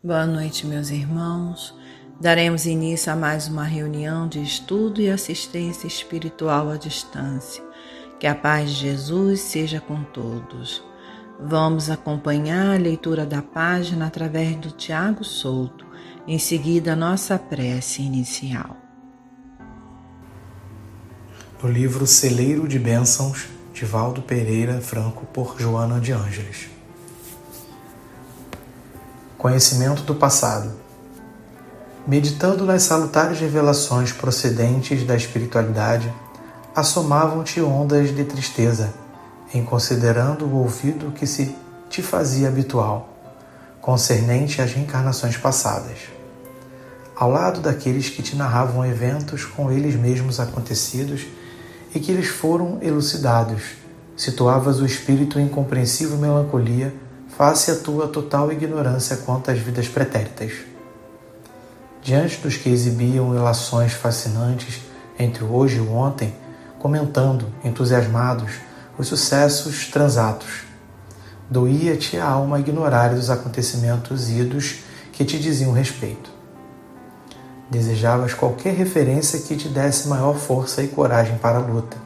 Boa noite, meus irmãos. Daremos início a mais uma reunião de estudo e assistência espiritual à distância. Que a paz de Jesus seja com todos. Vamos acompanhar a leitura da página através do Tiago Souto, em seguida a nossa prece inicial. No livro Celeiro de Bênçãos, de Valdo Pereira Franco, por Joana de Ângeles. Conhecimento do passado. Meditando nas salutares revelações procedentes da espiritualidade, assomavam-te ondas de tristeza, em considerando o ouvido que se te fazia habitual, concernente às reencarnações passadas. Ao lado daqueles que te narravam eventos com eles mesmos acontecidos e que lhes foram elucidados, situavas o espírito em compreensível melancolia face à tua total ignorância quanto às vidas pretéritas. Diante dos que exibiam relações fascinantes entre o hoje e o ontem, comentando, entusiasmados, os sucessos transatos, doía-te a alma ignorar os acontecimentos idos que te diziam respeito. Desejavas qualquer referência que te desse maior força e coragem para a luta,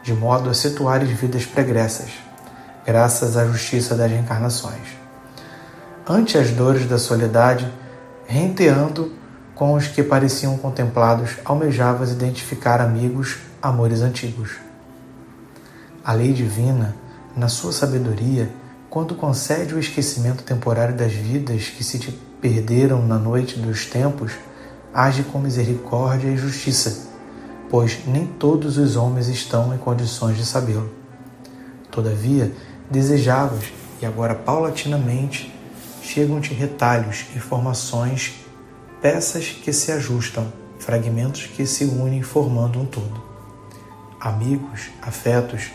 de modo a situares vidas pregressas, graças à justiça das reencarnações. Ante as dores da soledade, renteando com os que pareciam contemplados, almejavas identificar amigos, amores antigos. A lei divina, na sua sabedoria, quando concede o esquecimento temporário das vidas que se te perderam na noite dos tempos, age com misericórdia e justiça, pois nem todos os homens estão em condições de sabê-lo. Todavia, desejavas, e agora paulatinamente, chegam-te retalhos, informações, peças que se ajustam, fragmentos que se unem formando um todo. Amigos, afetos,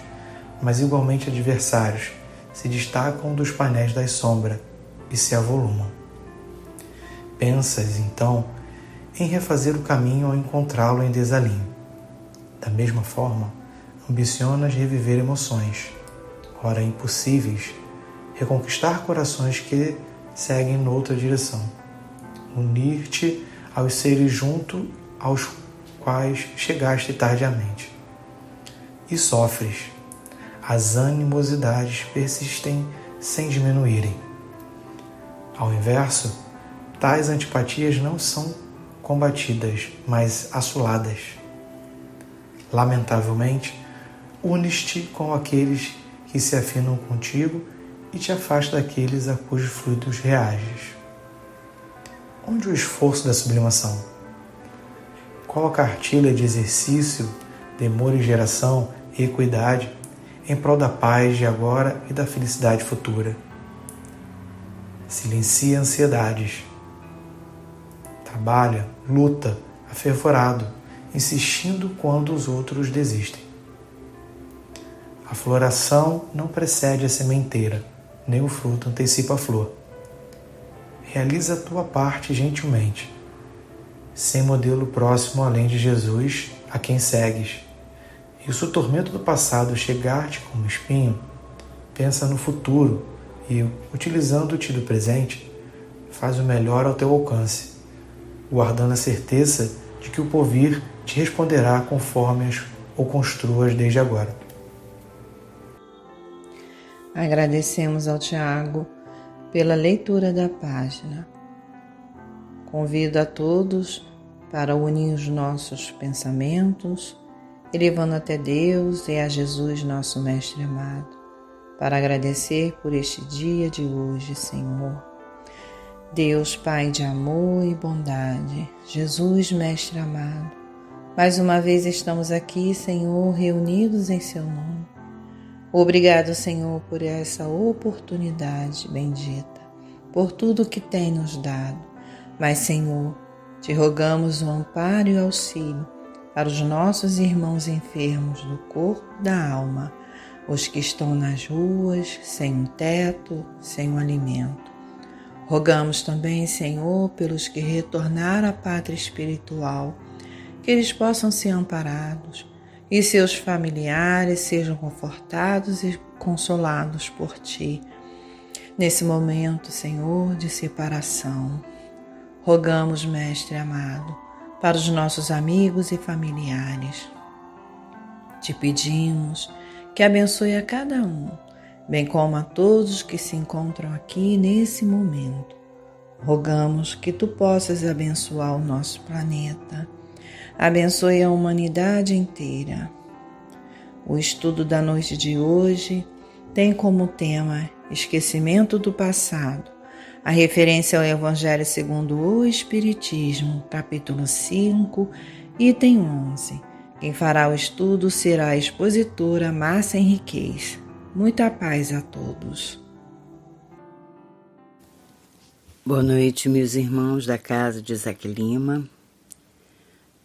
mas igualmente adversários, se destacam dos painéis da sombra e se avolumam. Pensas, então, em refazer o caminho ao encontrá-lo em desalinho. Da mesma forma, ambicionas reviver emoções, ora impossíveis, reconquistar corações que seguem noutra direção, unir-te aos seres junto aos quais chegaste tardiamente. E sofres. As animosidades persistem sem diminuírem. Ao inverso, tais antipatias não são combatidas, mas assoladas. Lamentavelmente, unes-te com aqueles que se afinam contigo e te afasta daqueles a cujos fluidos reages. Onde o esforço da sublimação? Qual a cartilha de exercício, temor e geração e equidade em prol da paz de agora e da felicidade futura? Silencia ansiedades. Trabalha, luta, afervorado, insistindo quando os outros desistem. A floração não precede a sementeira, nem o fruto antecipa a flor. Realiza a tua parte gentilmente, sem modelo próximo além de Jesus, a quem segues. E se o tormento do passado chegar-te como espinho, pensa no futuro e, utilizando-te do presente, faz o melhor ao teu alcance, guardando a certeza de que o porvir te responderá conforme as o construas desde agora. Agradecemos ao Tiago pela leitura da página. Convido a todos para unir os nossos pensamentos, elevando até Deus e a Jesus, nosso Mestre amado, para agradecer por este dia de hoje, Senhor. Deus, Pai de amor e bondade, Jesus, Mestre amado, mais uma vez estamos aqui, Senhor, reunidos em Seu nome. Obrigado, Senhor, por essa oportunidade bendita, por tudo que tem nos dado. Mas, Senhor, te rogamos o amparo e o auxílio para os nossos irmãos enfermos do corpo e da alma, os que estão nas ruas, sem um teto, sem um alimento. Rogamos também, Senhor, pelos que retornaram à pátria espiritual, que eles possam ser amparados e seus familiares sejam confortados e consolados por Ti. Nesse momento, Senhor, de separação, rogamos, Mestre amado, para os nossos amigos e familiares. Te pedimos que abençoe a cada um, bem como a todos que se encontram aqui nesse momento. Rogamos que Tu possas abençoar o nosso planeta, abençoe a humanidade inteira. O estudo da noite de hoje tem como tema Esquecimento do Passado, a referência ao Evangelho segundo o Espiritismo, capítulo 5, item 11. Quem fará o estudo será a expositora Márcia Henriquez. Muita paz a todos. Boa noite, meus irmãos da casa de Isaac Lima.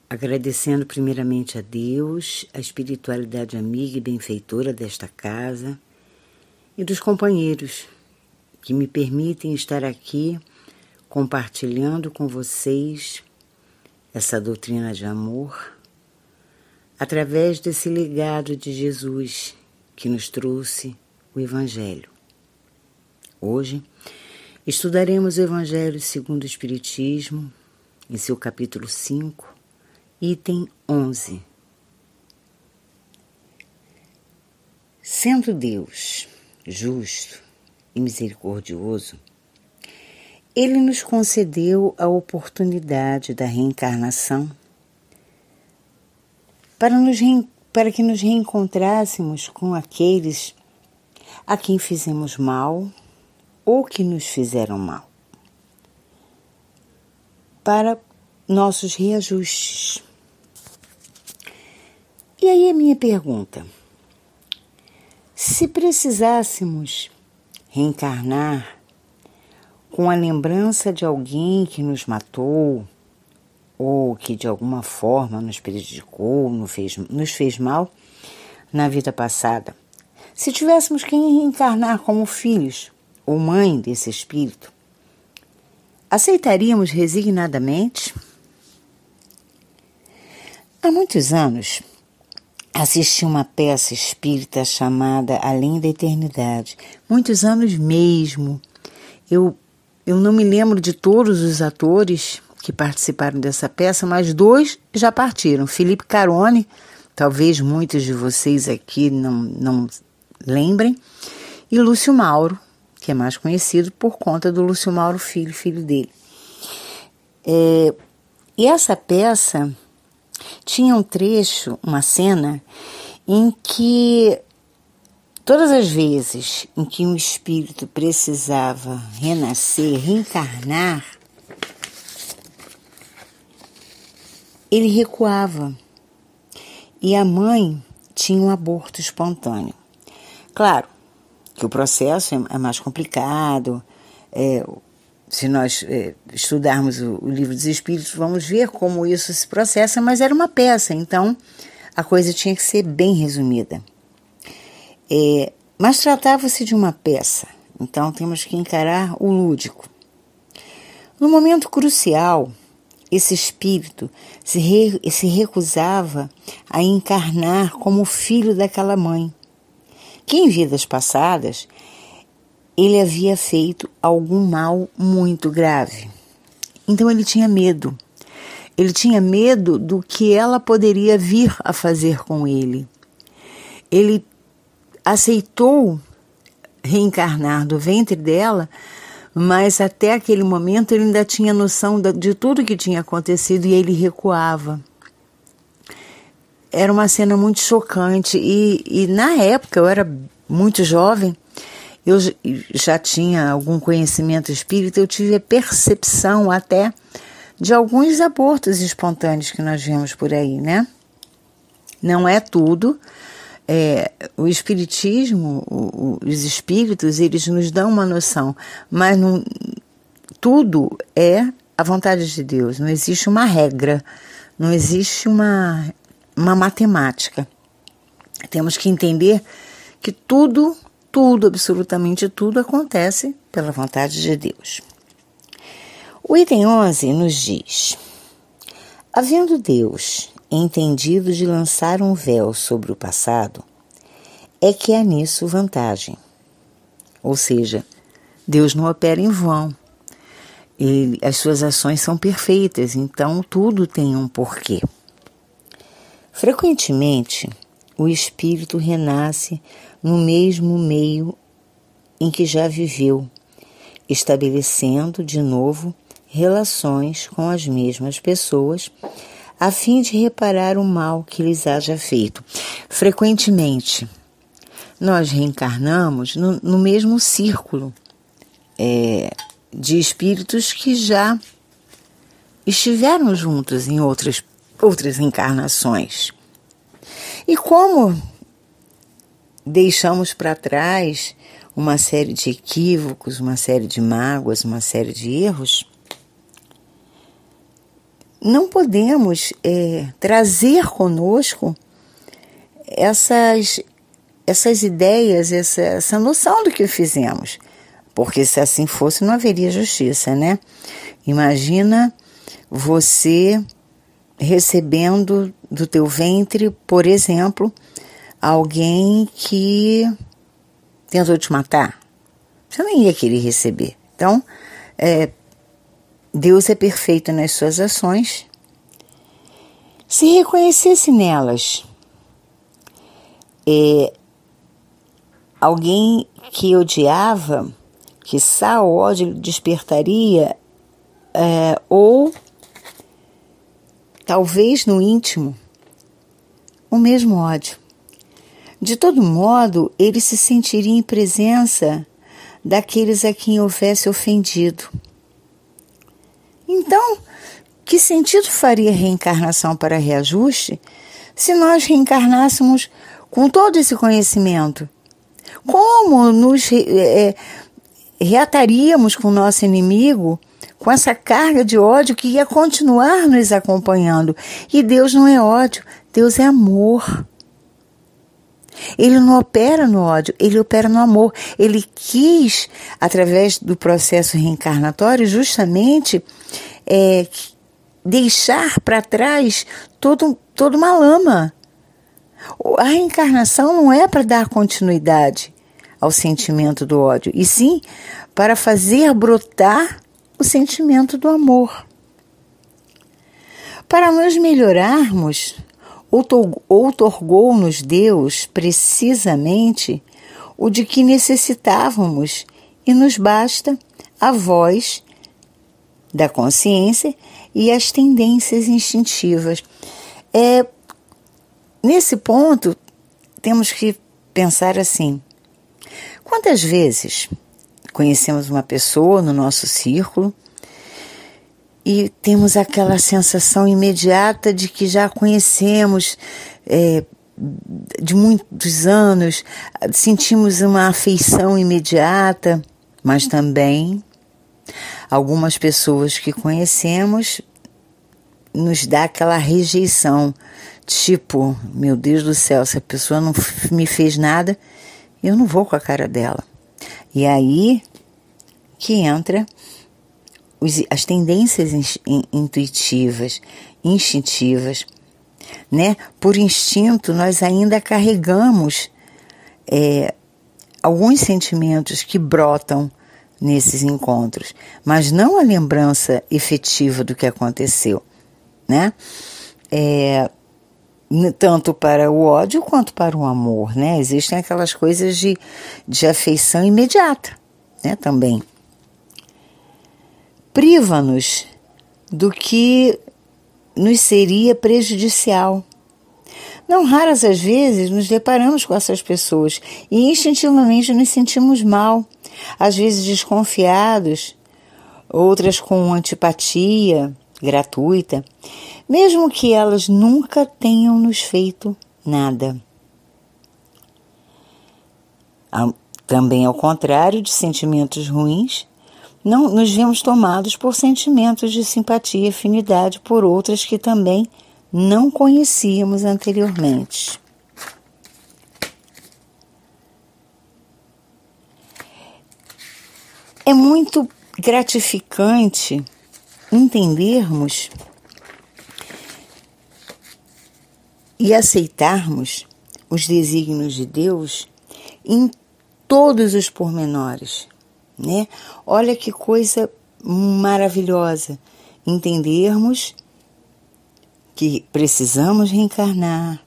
Agradecendo primeiramente a Deus, a espiritualidade amiga e benfeitora desta casa e dos companheiros que me permitem estar aqui compartilhando com vocês essa doutrina de amor através desse legado de Jesus que nos trouxe o Evangelho. Hoje estudaremos o Evangelho segundo o Espiritismo, em seu capítulo 5, item 11. Sendo Deus justo e misericordioso, Ele nos concedeu a oportunidade da reencarnação para que nos reencontrássemos com aqueles a quem fizemos mal ou que nos fizeram mal, para nossos reajustes. E aí a minha pergunta: se precisássemos reencarnar com a lembrança de alguém que nos matou, ou que de alguma forma nos prejudicou, nos fez mal na vida passada, se tivéssemos que reencarnar como filhos ou mãe desse espírito, aceitaríamos resignadamente? Há muitos anos assisti uma peça espírita chamada Além da Eternidade. Muitos anos mesmo. Eu não me lembro de todos os atores que participaram dessa peça, mas 2 já partiram. Felipe Carone, talvez muitos de vocês aqui não lembrem, e Lúcio Mauro, que é mais conhecido por conta do Lúcio Mauro filho dele. E essa peça tinha um trecho, uma cena, em que todas as vezes em que um espírito precisava renascer, reencarnar, ele recuava e a mãe tinha um aborto espontâneo. Claro que o processo é mais complicado. Se nós estudarmos o Livro dos Espíritos, vamos ver como isso se processa, mas era uma peça, então a coisa tinha que ser bem resumida. Mas tratava-se de uma peça, então temos que encarar o lúdico. No momento crucial, esse espírito se recusava a encarnar como filho daquela mãe, que em vidas passadas ele havia feito algum mal muito grave. Então ele tinha medo. Ele tinha medo do que ela poderia vir a fazer com ele. Ele aceitou reencarnar do ventre dela, mas até aquele momento ele ainda tinha noção de tudo que tinha acontecido e ele recuava. Era uma cena muito chocante e na época eu era muito jovem, eu já tinha algum conhecimento espírita, eu tive a percepção até de alguns abortos espontâneos que nós vemos por aí, né? Não é tudo. O espiritismo, os espíritos, eles nos dão uma noção, mas não, tudo é a vontade de Deus, não existe uma regra, não existe uma matemática. Temos que entender que tudo, absolutamente tudo acontece pela vontade de Deus. O item 11 nos diz: havendo Deus entendido de lançar um véu sobre o passado, é que há nisso vantagem. Ou seja, Deus não opera em vão. As suas ações são perfeitas, então tudo tem um porquê. Frequentemente, o espírito renasce no mesmo meio em que já viveu, estabelecendo de novo relações com as mesmas pessoas, a fim de reparar o mal que lhes haja feito. Frequentemente, nós reencarnamos no mesmo círculo de espíritos que já estiveram juntos em outras encarnações. E como deixamos para trás uma série de equívocos, uma série de mágoas, uma série de erros, não podemos trazer conosco essas ideias, essa noção do que fizemos. Porque se assim fosse, não haveria justiça, né? Imagina você recebendo do teu ventre, por exemplo, alguém que tentou te matar. Você nem ia querer receber. Então, Deus é perfeito nas suas ações. Se reconhecesse nelas alguém que odiava, que só o ódio despertaria, ou talvez no íntimo, o mesmo ódio. De todo modo, ele se sentiria em presença daqueles a quem houvesse ofendido. Então, que sentido faria a reencarnação para reajuste se nós reencarnássemos com todo esse conhecimento? Como nos reataríamos com o nosso inimigo com essa carga de ódio que ia continuar nos acompanhando? E Deus não é ódio, Deus é amor. Ele não opera no ódio, ele opera no amor. Ele quis, através do processo reencarnatório, justamente deixar para trás toda uma lama. A reencarnação não é para dar continuidade ao sentimento do ódio, e sim para fazer brotar o sentimento do amor. Para nós melhorarmos, outorgou-nos Deus precisamente o de que necessitávamos, e nos basta a voz da consciência e as tendências instintivas. Nesse ponto, temos que pensar assim: quantas vezes conhecemos uma pessoa no nosso círculo e temos aquela sensação imediata de que já conhecemos de muitos anos, sentimos uma afeição imediata, mas também algumas pessoas que conhecemos nos dá aquela rejeição, tipo, meu Deus do céu, se a pessoa não me fez nada, eu não vou com a cara dela. E aí que entra as tendências intuitivas, instintivas, né? Por instinto, nós ainda carregamos alguns sentimentos que brotam nesses encontros, mas não a lembrança efetiva do que aconteceu, né? Tanto para o ódio quanto para o amor, né? Existem aquelas coisas de afeição imediata, né? Também. Priva-nos do que nos seria prejudicial. Não raras as vezes nos deparamos com essas pessoas e instintivamente nos sentimos mal, às vezes desconfiados, outras com antipatia gratuita, mesmo que elas nunca tenham nos feito nada. Também ao contrário de sentimentos ruins, não nos vemos tomados por sentimentos de simpatia e afinidade por outras que também não conhecíamos anteriormente. É muito gratificante entendermos e aceitarmos os desígnios de Deus em todos os pormenores, né? Olha que coisa maravilhosa entendermos que precisamos reencarnar,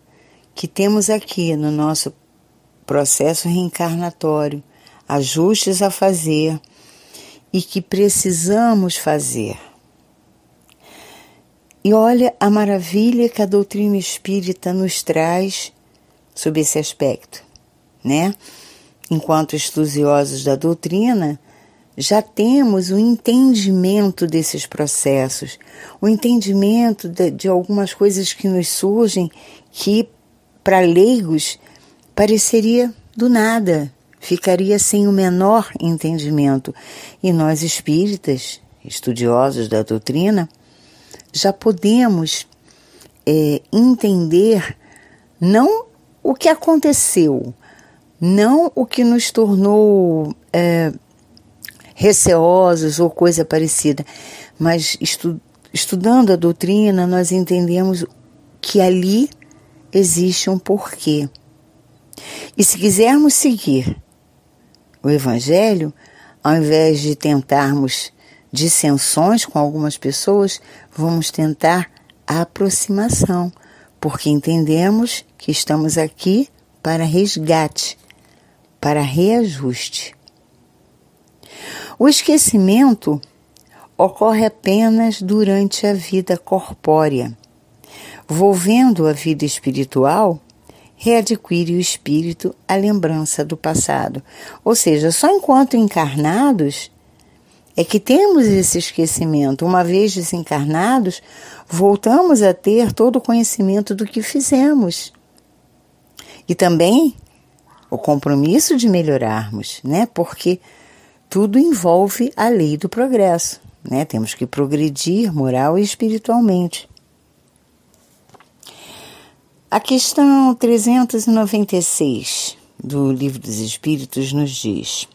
que temos aqui no nosso processo reencarnatório ajustes a fazer e que precisamos fazer. E olha a maravilha que a doutrina espírita nos traz sob esse aspecto, né? Enquanto estudiosos da doutrina, já temos o entendimento desses processos, o entendimento de algumas coisas que nos surgem que, para leigos, pareceria do nada, ficaria sem o menor entendimento. E nós espíritas, estudiosos da doutrina, já podemos entender não o que aconteceu, não o que nos tornou receosos ou coisa parecida, mas estudando a doutrina, nós entendemos que ali existe um porquê. E se quisermos seguir o Evangelho, ao invés de tentarmos dissensões com algumas pessoas, vamos tentar a aproximação, porque entendemos que estamos aqui para resgate, para reajuste. O esquecimento ocorre apenas durante a vida corpórea. Volvendo à vida espiritual, readquire o espírito a lembrança do passado. Ou seja, só enquanto encarnados é que temos esse esquecimento. Uma vez desencarnados, voltamos a ter todo o conhecimento do que fizemos. E também o compromisso de melhorarmos, né? Porque tudo envolve a lei do progresso, né? Temos que progredir moral e espiritualmente. A questão 396 do Livro dos Espíritos nos diz: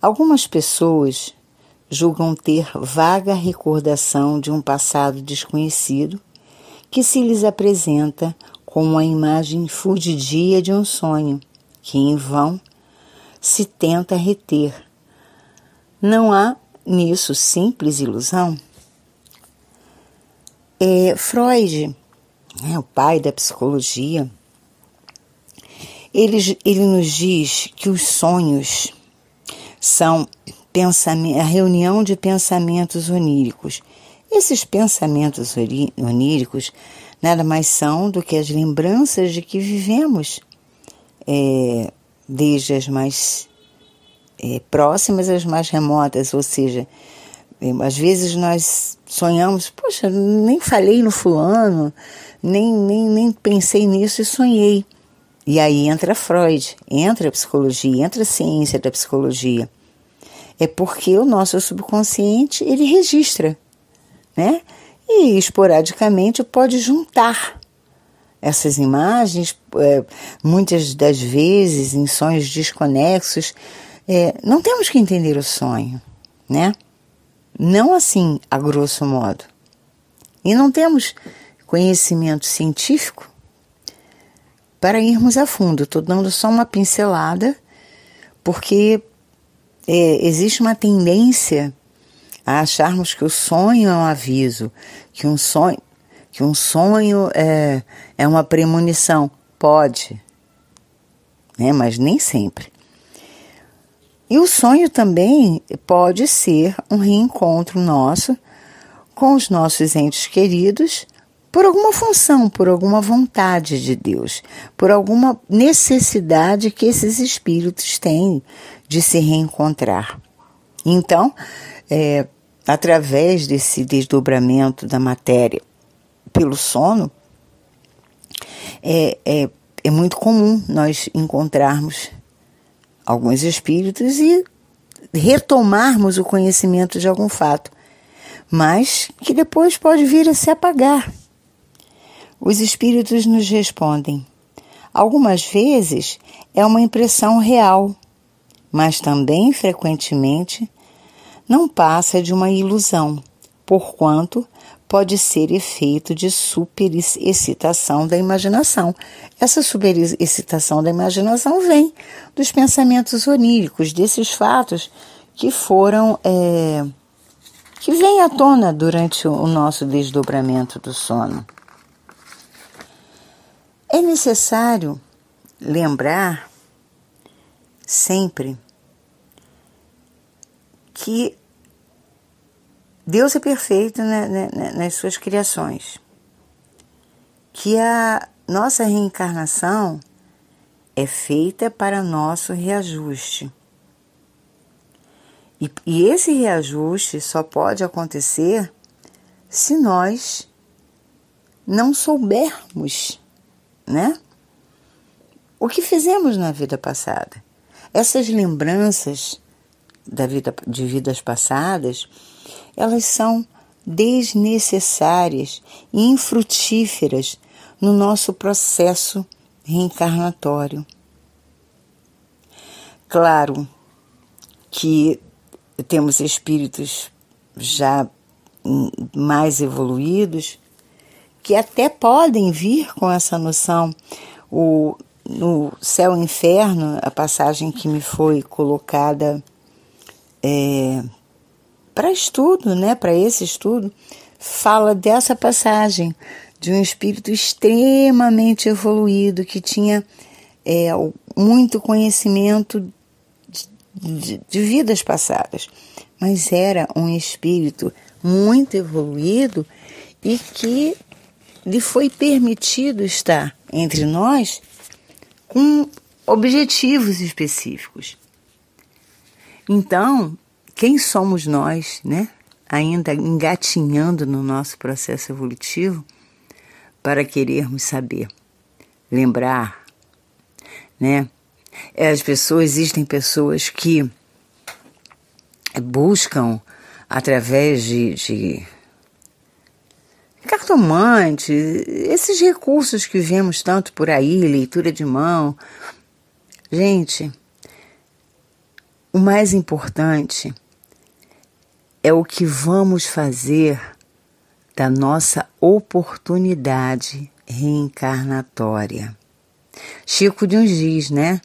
algumas pessoas julgam ter vaga recordação de um passado desconhecido que se lhes apresenta como a imagem fugidia de um sonho que em vão se tenta reter. Não há nisso simples ilusão? Freud, o pai da psicologia, ele nos diz que os sonhos são a reunião de pensamentos oníricos. Esses pensamentos oníricos nada mais são do que as lembranças de que vivemos, desde as mais próximas às mais remotas, ou seja, às vezes nós sonhamos, poxa, nem falei no fulano, nem pensei nisso e sonhei. E aí entra Freud, entra a psicologia, entra a ciência da psicologia. É porque o nosso subconsciente, ele registra, né? E esporadicamente pode juntar essas imagens, muitas das vezes em sonhos desconexos. Não temos que entender o sonho, né? Não assim, a grosso modo. E não temos conhecimento científico para irmos a fundo. Estou dando só uma pincelada, porque existe uma tendência a acharmos que o sonho é um aviso, que um sonho é uma premonição. Pode, né? Mas nem sempre. E o sonho também pode ser um reencontro nosso com os nossos entes queridos por alguma função, por alguma vontade de Deus, por alguma necessidade que esses espíritos têm de se reencontrar. Então, através desse desdobramento da matéria pelo sono, é muito comum nós encontrarmos alguns espíritos e retomarmos o conhecimento de algum fato, mas que depois pode vir a se apagar. Os espíritos nos respondem: algumas vezes é uma impressão real, mas também, frequentemente, não passa de uma ilusão, porquanto pode ser efeito de superexcitação da imaginação. Essa superexcitação da imaginação vem dos pensamentos oníricos, desses fatos que foram, que vêm à tona durante o nosso desdobramento do sono. É necessário lembrar sempre que Deus é perfeito nas suas criações, que a nossa reencarnação é feita para nosso reajuste. E esse reajuste só pode acontecer se nós não soubermos, né, o que fizemos na vida passada. Essas lembranças de vidas passadas, elas são desnecessárias e infrutíferas no nosso processo reencarnatório. Claro que temos espíritos já mais evoluídos que até podem vir com essa noção. No Céu e Inferno, a passagem que me foi colocada para estudo, né, para esse estudo, fala dessa passagem de um espírito extremamente evoluído que tinha muito conhecimento de vidas passadas, mas era um espírito muito evoluído e que lhe foi permitido estar entre nós com objetivos específicos. Então, quem somos nós, né, ainda engatinhando no nosso processo evolutivo, para querermos saber, lembrar, né? Existem pessoas que buscam, através de cartomante, esses recursos que vemos tanto por aí, leitura de mão. Gente, o mais importante é o que vamos fazer da nossa oportunidade reencarnatória. Chico de uns diz, né?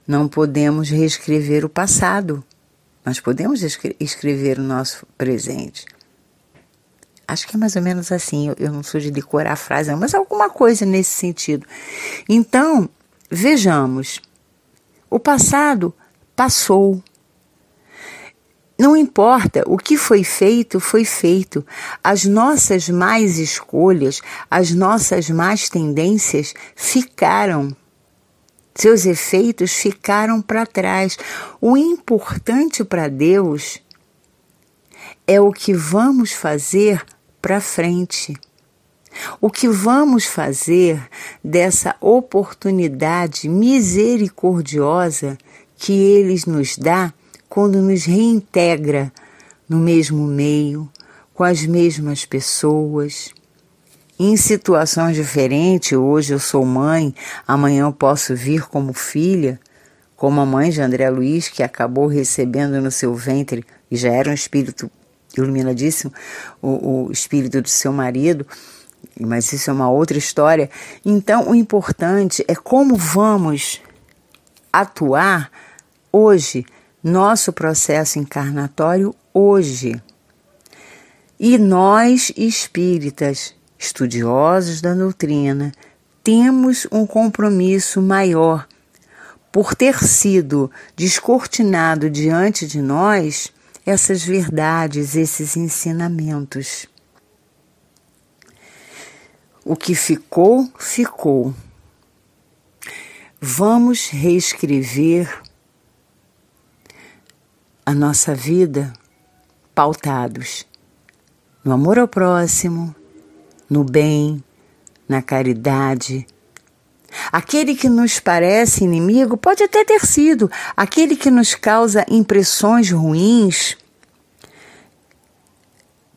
Não podemos reescrever o passado, mas podemos escrever o nosso presente. Acho que é mais ou menos assim, eu não sou de decorar a frase, mas alguma coisa nesse sentido. Então, vejamos, o passado passou. Não importa, o que foi feito, foi feito. As nossas más escolhas, as nossas más tendências ficaram. Seus efeitos ficaram para trás. O importante para Deus é o que vamos fazer para frente. O que vamos fazer dessa oportunidade misericordiosa que Ele nos dá quando nos reintegra no mesmo meio, com as mesmas pessoas, em situações diferentes. Hoje eu sou mãe, amanhã eu posso vir como filha, como a mãe de André Luiz, que acabou recebendo no seu ventre, e já era um espírito iluminadíssimo, o espírito do seu marido, mas isso é uma outra história. Então, o importante é como vamos atuar hoje, nosso processo encarnatório hoje. E nós, espíritas, estudiosos da doutrina, temos um compromisso maior por ter sido descortinado diante de nós essas verdades, esses ensinamentos. O que ficou, ficou. Vamos reescrever a nossa vida pautados no amor ao próximo, no bem, na caridade. Aquele que nos parece inimigo pode até ter sido, aquele que nos causa impressões ruins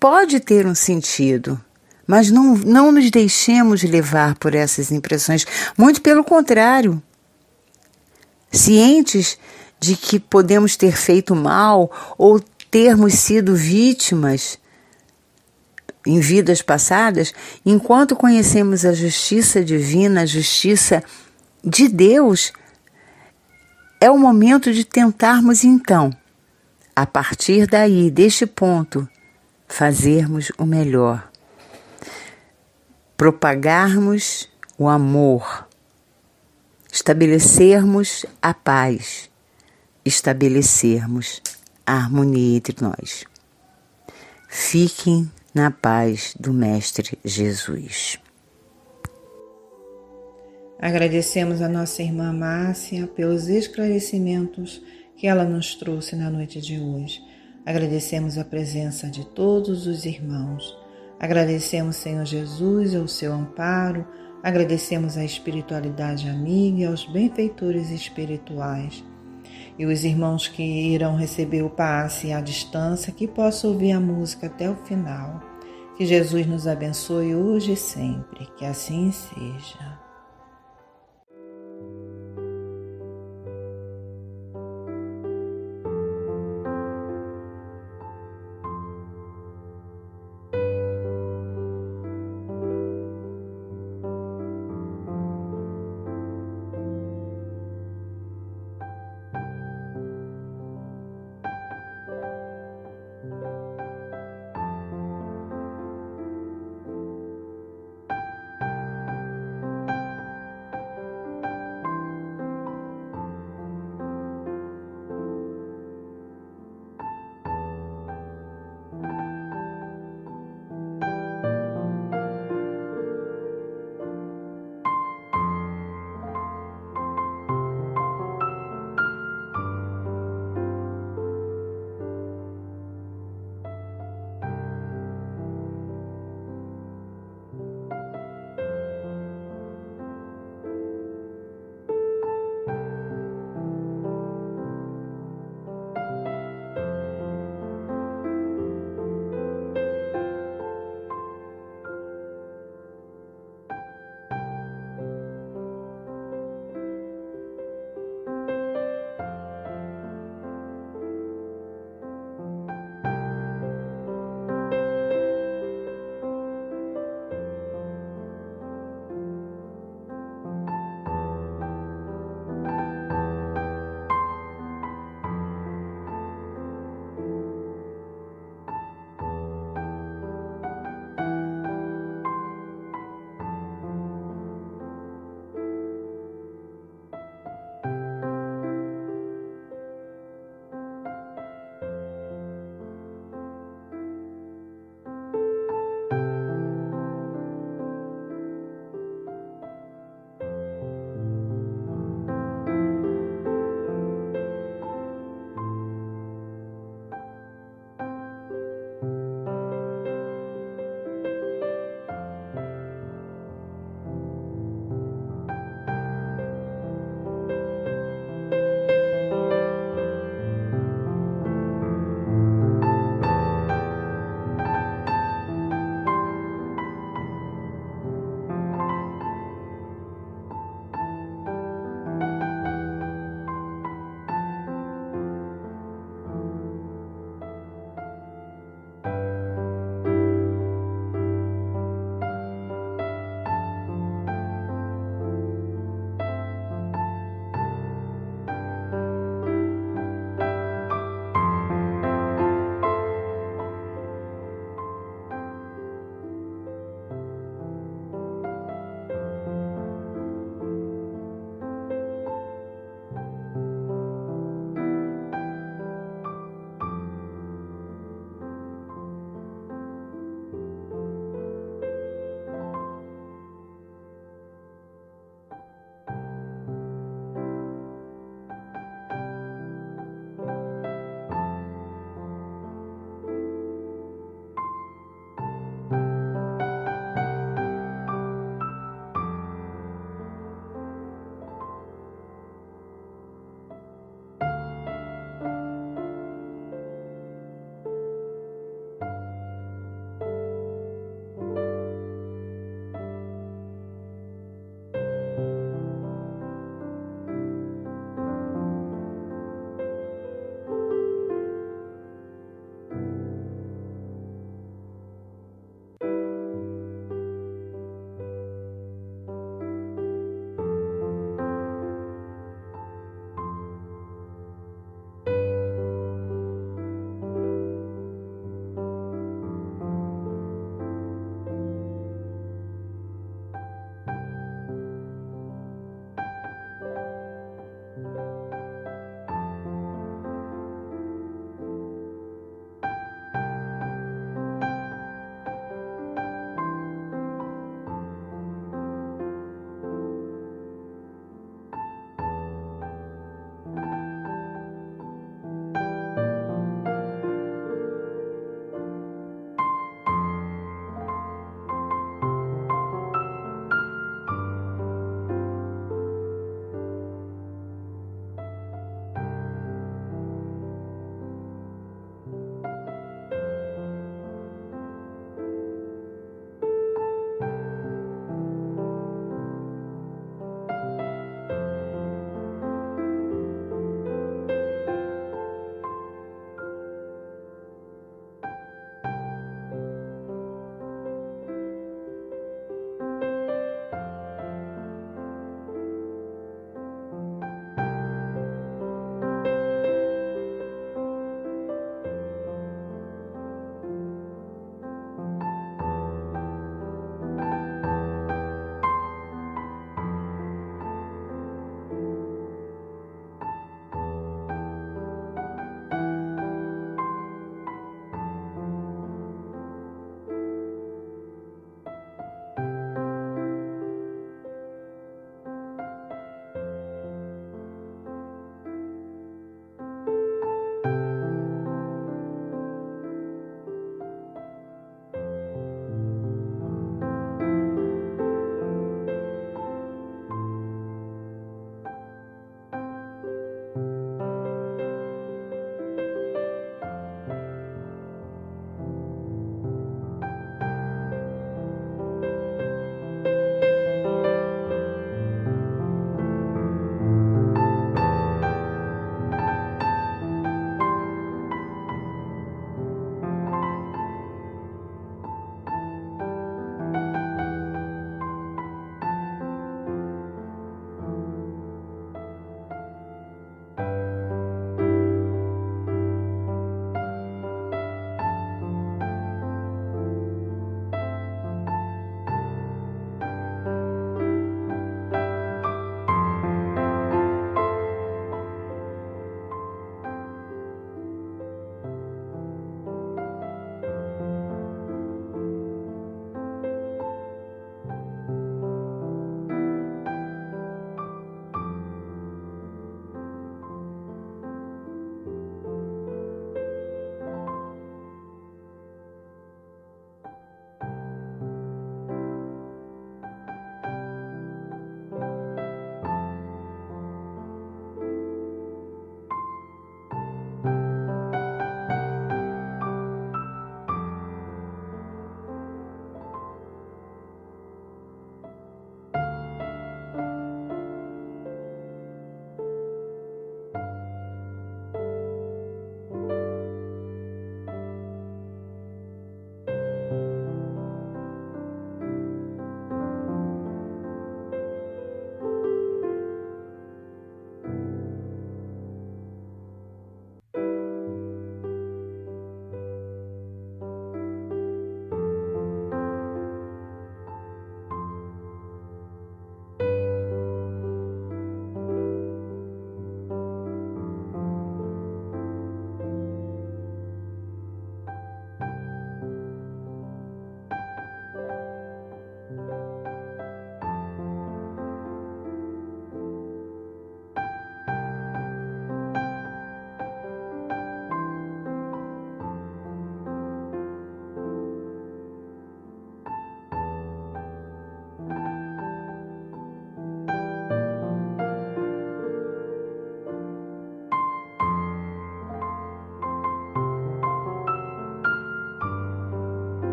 pode ter um sentido, mas não nos deixemos levar por essas impressões, muito pelo contrário. Cientes de que podemos ter feito mal ou termos sido vítimas em vidas passadas, enquanto conhecemos a justiça divina, a justiça de Deus, é o momento de tentarmos então, a partir daí, deste ponto, fazermos o melhor, propagarmos o amor, estabelecermos a paz, estabelecermos a harmonia entre nós. Fiquem na paz do Mestre Jesus. Agradecemos a nossa irmã Márcia pelos esclarecimentos que ela nos trouxe na noite de hoje. Agradecemos a presença de todos os irmãos. Agradecemos, Senhor Jesus, ao seu amparo. Agradecemos a espiritualidade amiga e aos benfeitores espirituais. E os irmãos que irão receber o passe à distância, que possam ouvir a música até o final. Que Jesus nos abençoe hoje e sempre. Que assim seja.